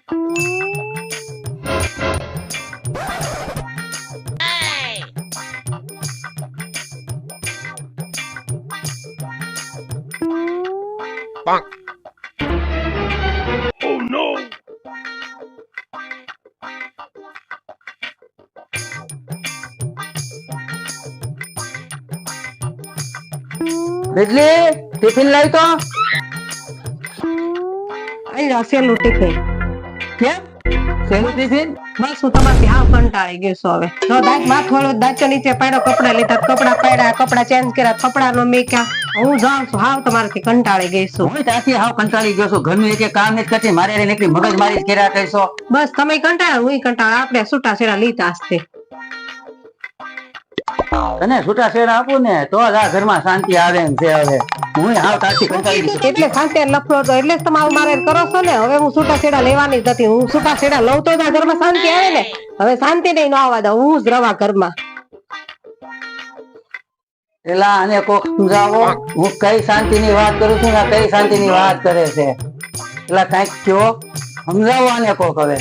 Bijli tiffin લાવી તો અહીં સેલું ટિફિન. કેમ શેનું ટિફિન? બસ હું તમારથી હાવ કંટાળી ગઈ છું હવે. જો માથું દાચો નીચે પાડ્યો, કપડા લીધા, કપડા પાડ્યા, કપડા ચેન્જ કર્યા, કપડા નો મેક્યા. હું જાઉં છું હાવ તમારથી કંટાળી ગઈ છું. હું ત્યાંથી હાવ કંટાળી ગયો છું. ઘરનું એક કામ નથી કરતી, મારે એટલી મગજ મારી કર્યા કરશો. બસ તમે કંટાળ્યા, હું કંટાળા. આપણે છૂટા છેડા લીધા હશે. તને છૂટા છેડા આપું ને તો જ આ ઘરમાં શાંતિ આવે એમ છે. હવે હું હાવ ત્યાંથી કંટાળી ગયો છું. એટલે શાંતિ લફડો હતો એટલે જ તમે આવું મારે કરો છો ને. હવે હું છૂટા છેડા લેવાની જ નથી. હું છૂટા છેડા લઉં તો જ આ ઘરમાં શાંતિ આવે ને. હવે શાંતિ નહીં ન આવવા દઉં. હું જ રવા ઘરમાં. એલા આને કોક સમજાવો. હું કઈ શાંતિ ની વાત કરું છું ને કઈ શાંતિ ની વાત કરે છે. એલા કઈક કયો, સમજાવો આને કોક હવે.